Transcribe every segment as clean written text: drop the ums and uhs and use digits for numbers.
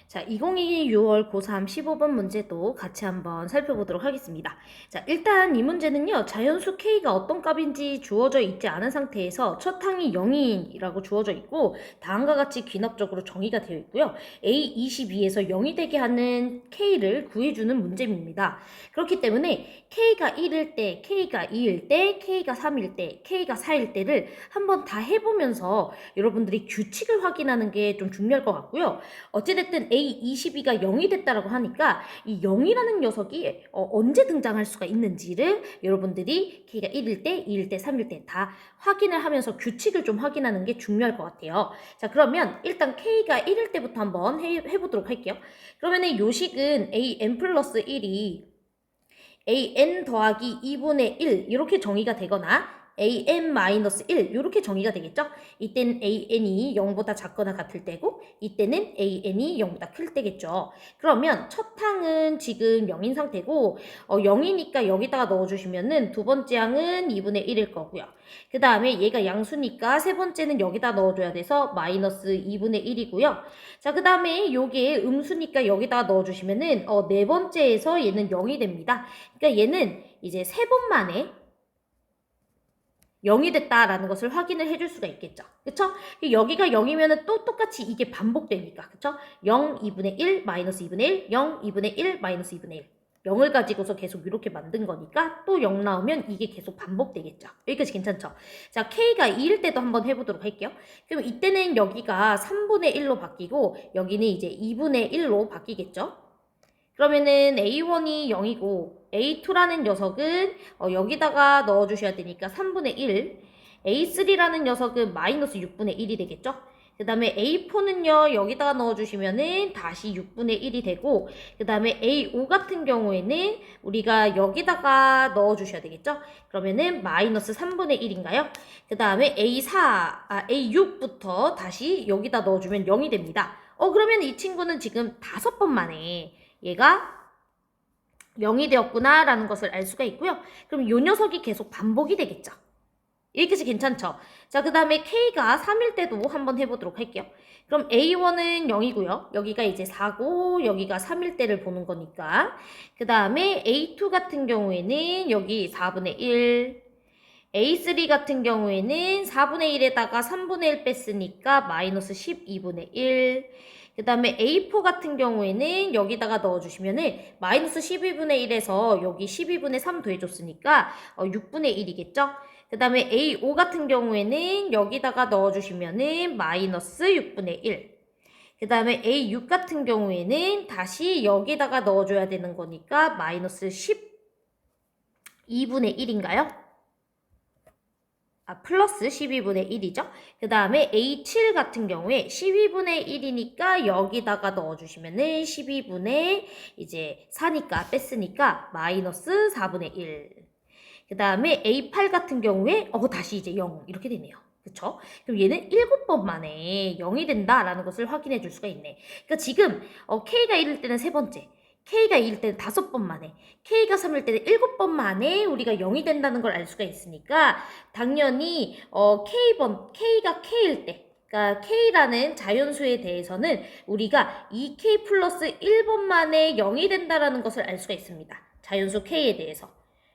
자, 2022 6월 고3 15번 문제도 같이 한번 살펴보도록 하겠습니다. 자, 일단 이 문제는요, 자연수 K가 어떤 값인지 주어져 있지 않은 상태에서 첫 항이 0이라고 주어져 있고, 다음과 같이 귀납적으로 정의가 되어 있고요. A22에서 0이 되게 하는 K를 구해주는 문제입니다. 그렇기 때문에 K가 1일 때, K가 2일 때, K가 3일 때, K가 4일 때를 한번 다 해보면서 여러분들이 규칙을 확인하는 게 좀 중요할 것 같고요. 어찌됐든 A22가 0이 됐다라고 하니까 이 0이라는 녀석이 언제 등장할 수가 있는지를 여러분들이 K가 1일 때, 2일 때, 3일 때 다 확인을 하면서 규칙을 좀 확인하는 게 중요할 것 같아요. 자, 그러면 일단 K가 1일 때부터 한번 해보도록 할게요. 그러면은 요식은 AN 플러스 1이 AN 더하기 2분의 1 이렇게 정의가 되거나 AN-1 이렇게 정의가 되겠죠? 이때는 AN이 0보다 작거나 같을 때고 이때는 AN이 0보다 클 때겠죠. 그러면 첫 항은 지금 0인 상태고 0이니까 여기다가 넣어주시면은 두 번째 항은 2분의 1일 거고요. 그 다음에 얘가 양수니까 세 번째는 여기다 넣어줘야 돼서 마이너스 2분의 1이고요. 자, 그 다음에 요게 음수니까 여기다가 넣어주시면은 네 번째에서 얘는 0이 됩니다. 그러니까 얘는 이제 세 번 만에 0이 됐다라는 것을 확인을 해줄 수가 있겠죠. 그쵸? 여기가 0이면 또 똑같이 이게 반복되니까. 그쵸? 0, 2분의 1, 마이너스 2분의 1, 0, 2분의 1, 마이너스 2분의 1. 0을 가지고서 계속 이렇게 만든 거니까 또 0 나오면 이게 계속 반복되겠죠. 여기까지 괜찮죠? 자, K가 2일 때도 한번 해보도록 할게요. 그럼 이때는 여기가 3분의 1로 바뀌고 여기는 이제 2분의 1로 바뀌겠죠? 그러면은 A1이 0이고 A2라는 녀석은 여기다가 넣어주셔야 되니까 3분의 1, A3라는 녀석은 마이너스 6분의 1이 되겠죠? 그 다음에 A4는요 여기다가 넣어주시면은 다시 6분의 1이 되고 그 다음에 A5 같은 경우에는 우리가 여기다가 넣어주셔야 되겠죠? 그러면은 마이너스 3분의 1인가요? 그 다음에 A6부터 다시 여기다 넣어주면 0이 됩니다. 그러면 이 친구는 지금 5번 만에 얘가 0이 되었구나 라는 것을 알 수가 있고요. 그럼 이 녀석이 계속 반복이 되겠죠. 여기까지 괜찮죠? 자, 그 다음에 K가 3일 때도 한번 해보도록 할게요. 그럼 A1은 0이고요. 여기가 이제 4고 여기가 3일 때를 보는 거니까. 그 다음에 A2 같은 경우에는 여기 4분의 1, A3 같은 경우에는 4분의 1에다가 3분의 1 뺐으니까 마이너스 12분의 1. 그 다음에 A4 같은 경우에는 여기다가 넣어주시면은 마이너스 12분의 1에서 여기 12분의 3 더해줬으니까 6분의 1이겠죠? 그 다음에 A5 같은 경우에는 여기다가 넣어주시면은 마이너스 6분의 1. 그 다음에 A6 같은 경우에는 다시 여기다가 넣어줘야 되는 거니까 마이너스 12분의 1인가요? 플러스 12분의 1이죠. 그 다음에 A7 같은 경우에 12분의 1이니까 여기다가 넣어주시면은 12분의 이제 4니까 뺐으니까 마이너스 4분의 1. 그 다음에 A8 같은 경우에 다시 이제 0 이렇게 되네요. 그쵸? 그럼 얘는 7번 만에 0이 된다라는 것을 확인해 줄 수가 있네. 그러니까 지금 K가 1일 때는 세 번째, K가 2일 때는 5번 만에, K가 3일 때는 7번 만에 우리가 0이 된다는 걸 알 수가 있으니까 당연히 K가 K일 때 그러니까 K라는 자연수에 대해서는 우리가 2K 플러스 1번 만에 0이 된다는 것을 알 수가 있습니다. 자연수 K에 대해서.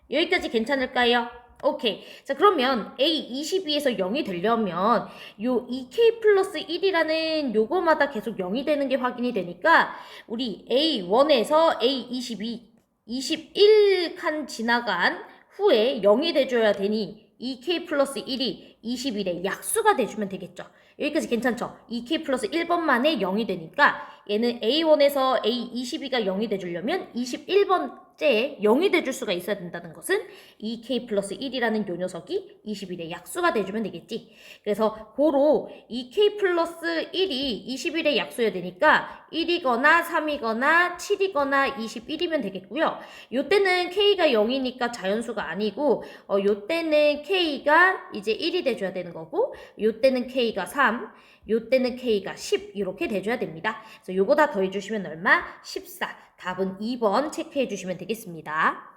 여기까지 괜찮을까요? 오케이. 자, 그러면 A22에서 0이 되려면 요 2K 플러스 1이라는 요거마다 계속 0이 되는 게 확인이 되니까 우리 A1에서 A22, 21칸 지나간 후에 0이 돼줘야 되니 2K 플러스 1이 21의 약수가 돼주면 되겠죠. 여기까지 괜찮죠? 2K 플러스 1번 만에 0이 되니까 얘는 A1에서 A22가 0이 돼주려면 21번째에 0이 돼줄 수가 있어야 된다는 것은 2K 플러스 1이라는 요 녀석이 21의 약수가 돼주면 되겠지. 그래서 고로 2K 플러스 1이 21의 약수여야 되니까 1이거나 3이거나 7이거나 21이면 되겠고요. 요때는 K가 0이니까 자연수가 아니고 요때는 K가 이제 1이 돼줘야 되는 거고 요때는 K가 3, 요때는 K가 10 이렇게 돼줘야 됩니다. 그래서 요거 다 더해주시면 얼마? 14. 답은 2번 체크해 주시면 되겠습니다.